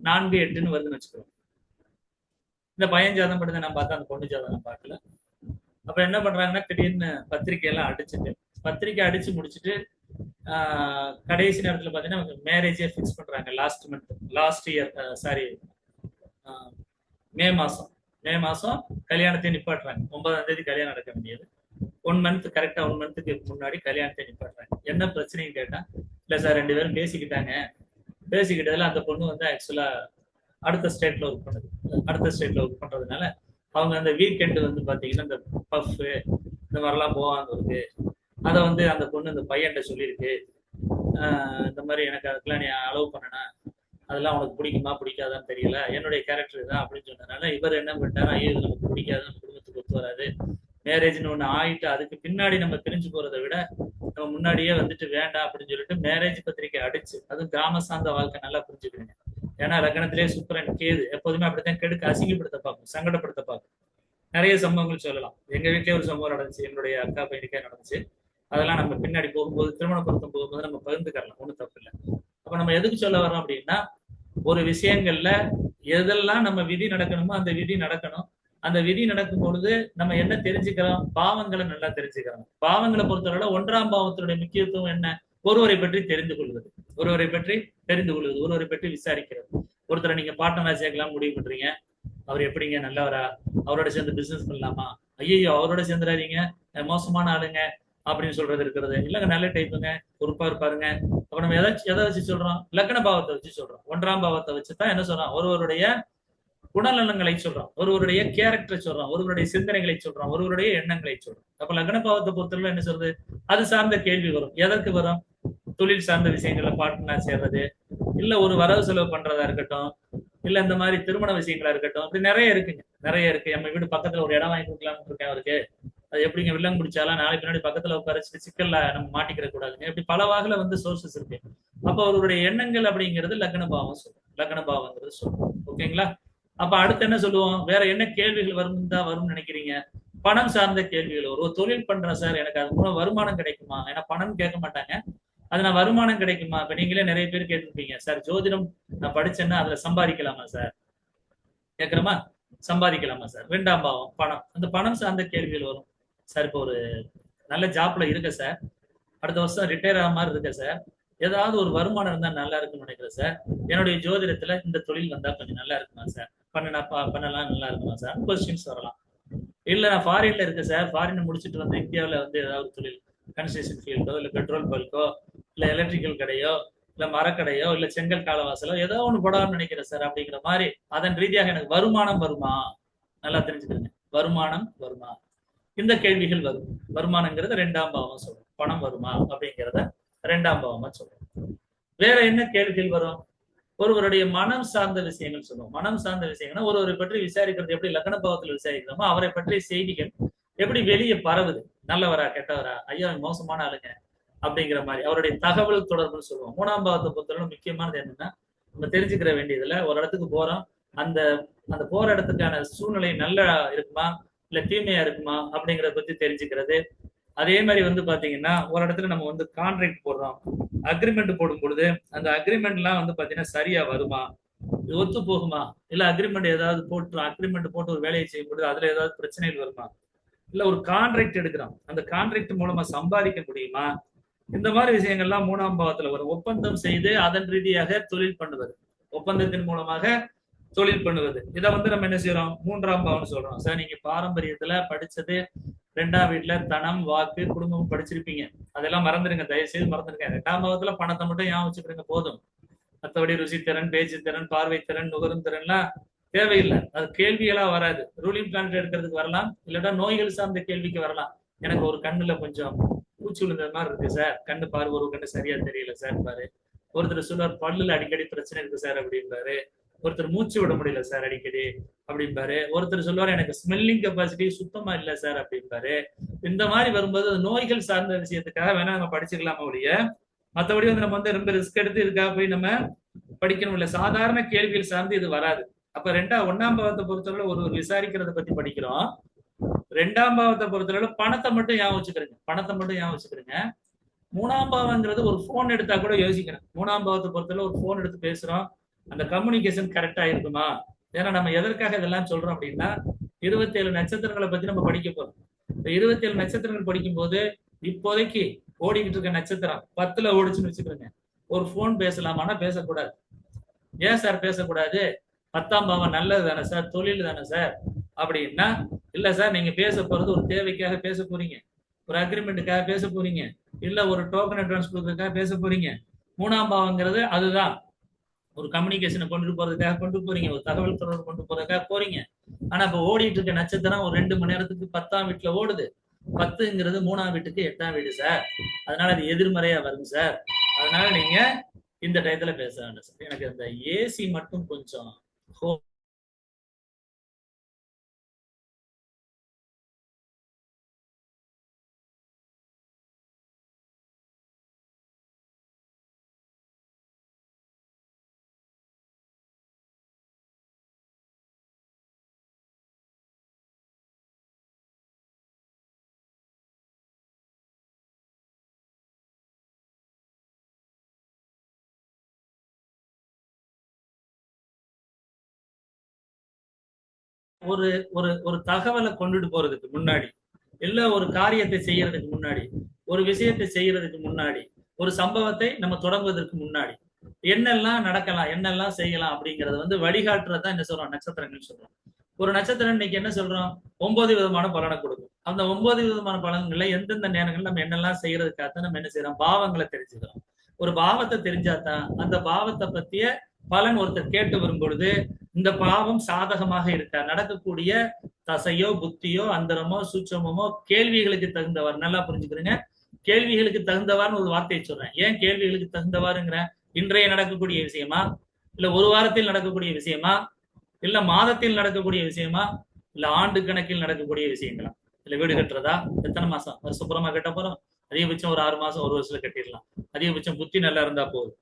4-8 வருதுன்னு வச்சுக்கிறோம். இந்த பையன் ஜாதகம் படுத்த நான் பார்த்தா, அந்த பொண்ணு ஜாதகம் நான் பார்க்கல. அப்ப என்ன பண்றாங்கன்னா, திடீர்னு பத்திரிகையெல்லாம் அடிச்சுட்டு, பத்திரிகை அடிச்சு முடிச்சுட்டு கடைசி நேரத்துல பாத்தீங்கன்னா மேரேஜே ஃபிக்ஸ் பண்றாங்க. லாஸ்ட் இயர் சாரி மே மாசம் கல்யாணத்தை நிப்பாட்டுறாங்க. 9ஆம் தேதி கல்யாணம் நடக்க வேண்டியது. 1 மந்த் கரெக்டா 1 மந்த்துக்கு முன்னாடி கல்யாணத்தை நிப்பாட்டுறாங்க. என்ன பிரச்சனைன்னு கேட்டா, இல்ல சார் 2 பேரும் பேசிக்கிட்டாங்க. பேசிக்கிட்டதுல அந்த பொண்ணு வந்து ஆக்சுவலா அடுத்த ஸ்டேட்ல ஒர்க் பண்ணுது. அடுத்த ஸ்டேட்ல ஒர்க் பண்றதுனால அவங்க அந்த வீக்கெண்டு வந்து பாத்தீங்கன்னா இந்த பஃப் இந்த மாதிரிலாம் போவாங்க இருக்கு. அதை வந்து அந்த பொண்ணு இந்த பையன்கிட்ட சொல்லியிருக்கு, இந்த மாதிரி எனக்கு அதுக்கெல்லாம் நீ அலோவ் பண்ணனா, அதெல்லாம் உனக்கு பிடிக்குமா பிடிக்காதான்னு தெரியல, என்னுடைய கேரக்டர் தான் அப்படின்னு சொன்னதுனால இவர் என்ன பண்ணிட்டாரு, ஐயோ இது நமக்கு பிடிக்காது, நம்ம குடும்பத்துக்கு ஒத்து வராது, மேரேஜ்னு ஒண்ணு ஆயிட்டு அதுக்கு பின்னாடி நம்ம பிரிஞ்சு போறதை விட நம்ம முன்னாடியே வந்துட்டு வேண்டாம் அப்படின்னு சொல்லிட்டு மேரேஜ் பத்திரிக்கை அடிச்சு, அதுவும் கிராம சார்ந்த வாழ்க்கை நல்லா புரிஞ்சுக்கிறீங்க. ஏன்னா லக்னத்திலே சுக்கிரன் கேது எப்போதுமே அப்படித்தான் கெடுக்க, அசிங்கப்படுத்த பார்க்கும், சங்கடப்படுத்த பார்க்கும். நிறைய சம்பவங்கள் சொல்லலாம். எங்க வீட்லயே ஒரு சம்பவம் நடந்துச்சு, என்னுடைய அக்கா பையனுக்கே நடந்துச்சு. அதெல்லாம் நம்ம பின்னாடி போகும்போது, திருமண பொருத்தம் போகும்போது நம்ம பகிர்ந்துக்கலாம், ஒன்றும் தப்பு இல்லை. அப்ப நம்ம எதுக்கு சொல்ல வரோம் அப்படின்னா, ஒரு விஷயங்கள்ல எதெல்லாம் நம்ம விதி நடக்கணுமோ அந்த விதி நடக்கணும். அந்த விதி நடக்கும் பொழுது நம்ம என்ன தெரிஞ்சுக்கிறோம், பாவங்களை நல்லா தெரிஞ்சுக்கிறோம். பாவங்களை பொறுத்தவரை 1ஆம் பாவத்தினுடைய முக்கியத்துவம் என்ன, ஒருவரை பற்றி தெரிந்து கொள்வது, ஒருவரை பற்றி தெரிந்து கொள்வது, ஒருவரை பற்றி விசாரிக்கிறது. ஒருத்தரை நீங்க பார்ட்னரா சேர்க்கலாம் முடிவு பண்றீங்க, அவர் எப்படிங்க, நல்லவரா, அவரோட சேர்ந்து பிசினஸ் பண்ணலாமா, ஐயோ அவரோட சேர்ந்துடாதீங்க, மோசமான ஆளுங்க, அப்படின்னு சொல்றது இருக்கிறது. இல்லைங்க நல்ல டைப்புங்க, பொறுப்பா இருப்பாருங்க. அப்ப நம்ம எதை வச்சு சொல்றோம்? லக்ன பாவத்தை வச்சு சொல்றோம். 1ஆம் பாவத்தை வச்சு தான் என்ன சொல்றோம்? ஒருவருடைய குணநலன்களை சொல்றோம், ஒருவருடைய கேரக்டரை சொல்றோம், ஒருவருடைய சிந்தனைகளை சொல்றோம், ஒருவருடைய எண்ணங்களை சொல்றோம். அப்ப லக்ன பாவத்தை பொறுத்தவரை என்ன சொல்றது? அது சார்ந்த கேள்வி வரும். எதற்கு வரும்? தொழில் சார்ந்த விஷயங்கள்ல பார்ட்னர் சேர்றது, இல்ல ஒரு வரவு செலவு பண்றதா இருக்கட்டும், இல்ல இந்த மாதிரி திருமண விஷயங்களா இருக்கட்டும். இப்படி நிறைய இருக்குங்க, நிறைய இருக்கு. நம்ம வீடு பக்கத்துல ஒரு இடம் வாங்கி கொடுக்கலாம்னு இருக்கேன் அவருக்கு. அது எப்படிங்க வில்லங்க பிடிச்சாலும் நாளைக்கு பின்னாடி பக்கத்துல உட்காரச்சிட்டு சிக்கல்ல நம்ம மாட்டிக்கிற கூடாதுங்க. இப்படி பல வகையில வந்து சோர்சஸ் இருக்கு. அப்ப அவருடைய எண்ணங்கள் அப்படிங்கிறது லக்ன பாவம் சொல்றோம், லக்ன பாவங்கிறது சொல்றோம். ஓகேங்களா? அப்ப அடுத்து என்ன சொல்லுவோம்? வேற என்ன கேள்விகள் வரும்னு நினைக்கிறீங்க? பணம் சார்ந்த கேள்விகள் வரும். ஒரு தொழில் பண்றேன் சார், எனக்கு அது மூலம் வருமானம் கிடைக்குமா? ஏன்னா பணம் கேட்க மாட்டாங்க, அது நான் வருமானம் கிடைக்குமா? இப்ப நீங்களே நிறைய பேர் கேட்டிருப்பீங்க, சார் ஜோதிடம் நான் படிச்சேன்னா அதுல சம்பாதிக்கலாமா சார்? கேட்கிறோமா? சம்பாதிக்கலாமா சார்? 2ஆம் பாவம் பணம். அந்த பணம் சார்ந்த கேள்விகள் வரும். சார் இப்போ ஒரு நல்ல ஜாப்ல இருக்க சார், அடுத்த வருஷம் ரிட்டையர் ஆக மாதிரி இருக்க சார், ஏதாவது ஒரு வருமானம் இருந்தா நல்லா இருக்குன்னு நினைக்கிறேன் சார். என்னுடைய ஜோதிடத்துல இந்த தொழில் வந்தா கொஞ்சம் நல்லா இருக்குமா சார்? பண்ணலாம் நல்லா இருக்குமா சார்? கொஸ்டின்ஸ் வரலாம். இல்ல நான் ஃபாரின்ல இருக்கேன் சார், ஃபாரின் முடிச்சுட்டு வந்து இந்தியாவில் வந்து ஏதாவது தொழில், கன்ஸ்ட்ரக்ஷன் ஃபீல்டோ இல்ல பெட்ரோல் பல்கோ இல்ல எலக்ட்ரிக்கல் கடையோ இல்ல மரக்கடையோ இல்ல செங்கல் காலவாசலோ ஏதோ ஒண்ணு போடான்னு நினைக்கிறேன் சார். அப்படிங்கிற மாதிரி அதன் ரீதியாக எனக்கு வருமானம் வருமா? நல்லா தெரிஞ்சுக்கிறேங்க, வருமானம் வருமா? இந்த கேள்விகள் வரும். வருமானங்கிறத 2ஆம் பாவம் சொல்றோம், பணம் வருமா அப்படிங்கிறத 2ஆம் பாவமா சொல்றோம். வேற என்ன கேள்விகள் வரும்? ஒருவருடைய மனம் சார்ந்த விஷயங்கள் சொல்லுவோம். மனம் சார்ந்த விஷயங்கள்னா ஒருவரை பற்றி விசாரிக்கிறது எப்படி லக்ன பாவத்தில் விசாரிக்கிறோமோ அவரை பற்றிய செய்திகள் எப்படி வெளியே பரவுது, நல்லவரா கெட்டவரா, ஐயா மோசமான ஆளுங்க அப்படிங்கிற மாதிரி அவருடைய தகவல் தொடர்புன்னு சொல்லுவோம். 3ஆம் பாவத்தை பொறுத்தவரை முக்கியமானது என்னன்னா, நம்ம தெரிஞ்சுக்கிற வேண்டியதுல ஒரு இடத்துக்கு போறோம், அந்த அந்த போற இடத்துக்கான சூழ்நிலை நல்லா இருக்குமா இல்ல தீமையா இருக்குமா அப்படிங்கிறத பத்தி தெரிஞ்சுக்கிறது. அதே மாதிரி வந்து பாத்தீங்கன்னா ஒரு இடத்துல நம்ம வந்து கான்ட்ராக்ட் போடுறோம், அக்ரிமெண்ட் போடும் பொழுது அந்த அக்ரிமெண்ட் எல்லாம் வந்து பாத்தீங்கன்னா சரியா வருமா, ஒத்து போகுமா, இல்ல அக்ரிமெண்ட் ஏதாவது போட்டு ஒரு வேலையை செய்யும் பொழுது அதுல ஏதாவது பிரச்சனைகள் வருமா, இல்ல ஒரு கான்ட்ராக்ட் எடுக்கிறோம், அந்த கான்ட்ராக்ட் மூலமா சம்பாதிக்க முடியுமா, இந்த மாதிரி விஷயங்கள்லாம் 3ஆம் பாவத்துல வரும். ஒப்பந்தம் செய்து அதன் ரீதியாக தொழில் பண்ணுவது, ஒப்பந்தத்தின் மூலமாக தொழில் பண்ணுவது. இதை வந்து நம்ம என்ன செய்யறோம்? 3ஆம் பாவம்னு சொல்றோம். சார் நீங்க பாரம்பரியத்துல படிச்சது 2ஆம் வீட்டுல தனம், வாக்கு, குடும்பம் படிச்சிருப்பீங்க, அதெல்லாம் மறந்துடுங்க, தயவு செய்து மறந்துடுங்க. 2ஆம் பாவத்துல பணத்தை மட்டும் ஞாபகம் வச்சுக்கிறீங்க போதும். மற்றபடி ருசித்திறன், பேச்சு திறன், பார்வை திறன், நுகரும் திறன்லாம் தேவையில்லை. அது கேள்விகளா வராது. ரூலிங் பிளானட் எடுக்கிறதுக்கு வரலாம், இல்லட்டா நோய்கள் சார்ந்த கேள்விக்கு வரலாம். எனக்கு ஒரு கண்ணுல கொஞ்சம் பூச்சி விழுந்தது மாதிரி இருக்கு சார், கண்ணு பாரு, ஒரு கண்ணு சரியா தெரியல சார் பாரு. ஒருத்தர் சொல்லுவார் பல்லுல அடிக்கடி பிரச்சனை இருக்கு சார் அப்படின்பாரு. ஒருத்தர் மூச்சு விட முடியல சார் அடிக்கடி அப்படிம்பாரு. ஒருத்தர் சொல்லுவார் எனக்கு ஸ்மெல்லிங் கெப்பாசிட்டி சுத்தமா இல்ல சார் அப்படிம்பாரு. இந்த மாதிரி வரும்போது நோய்கள் சார்ந்த விஷயத்துக்காக வேணா நம்ம படிச்சுக்கலாமா ஒழிய மற்றபடி வந்து நம்ம வந்து ரொம்ப ரிஸ்க் எடுத்து இதுக்காக போய் நம்ம படிக்கணும் இல்ல. சாதாரண கேள்விகள் சார்ந்து இது வராது. அப்ப 1ஆம் பாவத்தை பொறுத்தவரை ஒரு விசாரிக்கிறத பத்தி படிக்கிறோம். 2ஆம் பாவத்தை பொறுத்தவரை பணத்தை மட்டும் ஞாபகம் வச்சுக்கிறேங்க, பணத்தை மட்டும் ஞாபகம் வச்சுக்கிறேங்க. 3ஆம் பாவங்கிறது ஒரு போன் எடுத்தா கூட யோசிக்கிறேன். 3ஆம் பாவத்தை பொறுத்தவரை ஒரு போன் எடுத்து பேசுறோம், அந்த கம்யூனிகேஷன் கரெக்டா இருக்குமா? ஏன்னா நம்ம எதற்காக இதெல்லாம் சொல்றோம் அப்படின்னா 27 நட்சத்திரங்களை பத்தி நம்ம படிக்க போறோம். இந்த 27 நட்சத்திரங்கள் படிக்கும் போது இப்போதைக்கு ஓடிக்கிட்டு இருக்க நட்சத்திரம் 10ல ஓடிச்சுன்னு வச்சுக்கிறோங்க. ஒரு போன் பேசலாமான்னா பேசக்கூடாது. ஏன் சார் பேசக்கூடாது? 10ஆம் பாவம் நல்லது தானே சார், தொழில் தானே சார் அப்படின்னா, இல்ல சார் நீங்க பேச போறது ஒரு தேவைக்காக பேச போறீங்க, ஒரு அக்ரிமெண்ட்டுக்காக பேச போறீங்க, இல்ல ஒரு டோக்கன் அட்வான்ஸ் கொடுக்கறதுக்காக பேச போறீங்க. 3ஆம் பாவங்கிறது அதுதான், ஒரு கம்யூனிகேஷனை கொண்டு போறதுக்காக கொண்டு போறீங்க, ஒரு தகவல் தொடர்பு கொண்டு போறதுக்காக போறீங்க. ஆனா இப்ப ஓடிட்டு இருக்க நட்சத்திரம் ஒரு 2 மணி நேரத்துக்கு 10ஆம் வீட்டுல ஓடுது. 10ங்கிறது 3ஆம் வீட்டுக்கு 8ஆம் வீடு சார், அதனால அது எதிர்மறையா வருங்க சார். அதனால நீங்க இந்த டயத்துல பேச வேண்டாம் சார். எனக்கு அந்த ஏசி மட்டும் கொஞ்சம் ஒரு ஒரு ஒரு தகவலை கொண்டுட்டு போறதுக்கு முன்னாடி, இல்ல ஒரு காரியத்தை செய்யறதுக்கு முன்னாடி, ஒரு விஷயத்தை செய்யறதுக்கு முன்னாடி, ஒரு சம்பவத்தை நம்ம தொடங்குவதற்கு முன்னாடி என்னெல்லாம் நடக்கலாம், என்னெல்லாம் செய்யலாம் அப்படிங்கறத வந்து வழிகாட்டுறதுதான் என்ன சொல்றோம்? நட்சத்திரங்கள் சொல்றோம். ஒரு நட்சத்திரம் இன்னைக்கு என்ன சொல்றோம்? 9 விதமான பலனை கொடுக்கும். அந்த 9 விதமான பலன்கள்ல எந்தெந்த நேரங்கள் நம்ம என்னெல்லாம் செய்யறதுக்காக நம்ம என்ன செய்யறோம்? பாவங்களை தெரிஞ்சுக்கிறோம். ஒரு பாவத்தை தெரிஞ்சாதான் அந்த பாவத்தை பத்திய பலன் ஒருத்தர் கேட்டு வரும் பொழுது இந்த பாவம் சாதகமாக இருக்கா, நடக்கக்கூடிய தசையோ புத்தியோ அந்தரமோ சூட்சமோ கேள்விகளுக்கு தகுந்தவாறு, நல்லா புரிஞ்சுக்கிறீங்க, கேள்விகளுக்கு தகுந்தவாறுன்னு ஒரு வார்த்தையை சொல்றேன். ஏன் கேள்விகளுக்கு தகுந்தவாறுங்கிற? இன்றைய நடக்கக்கூடிய விஷயமா, இல்ல ஒரு வாரத்தில் நடக்கக்கூடிய விஷயமா, இல்ல மாதத்தில் நடக்கக்கூடிய விஷயமா, இல்ல ஆண்டு கணக்கில் நடக்கக்கூடிய விஷயங்களா? இல்ல வீடு கட்டுறதா? எத்தனை மாசம் வருஷப்புறமா கட்ட போறோம்? அதிகபட்சம் ஒரு 6 மாசம், ஒரு வருஷத்துல கட்டிடலாம். அதிகபட்சம் புத்தி நல்லா இருந்தா போதும்.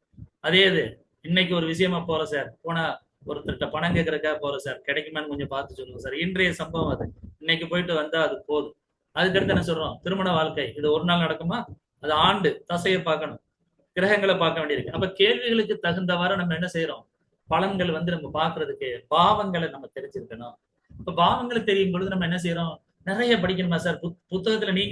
அதே இது இன்னைக்கு ஒரு விஷயமா போறோம் சார், போனா ஒருத்தர்கிட்ட பணம் கேட்கறதுக்காக போறோம் சார், கிடைக்குமான்னு கொஞ்சம் பார்த்து சொல்லுங்க சார். இன்றைய சம்பவம் அது, இன்னைக்கு போயிட்டு வந்தா அது போதும். அதுக்கடுத்து என்ன சொல்றோம்? திருமண வாழ்க்கை இது ஒரு நாள் நடக்குமா? அது ஆண்டு தசையை பார்க்கணும், கிரகங்களை பார்க்க வேண்டியிருக்கு. அப்ப கேள்விகளுக்கு தகுந்தவாறு நம்ம என்ன செய்யறோம்? பலன்கள் நம்ம பாக்குறதுக்கு பாவங்களை நம்ம தெரிஞ்சிருக்கணும். இப்ப பாவங்களை தெரியும் பொழுது நம்ம என்ன செய்யறோம்? நிறைய படிக்கணுமா சார்? புத்தகத்துல நீங்க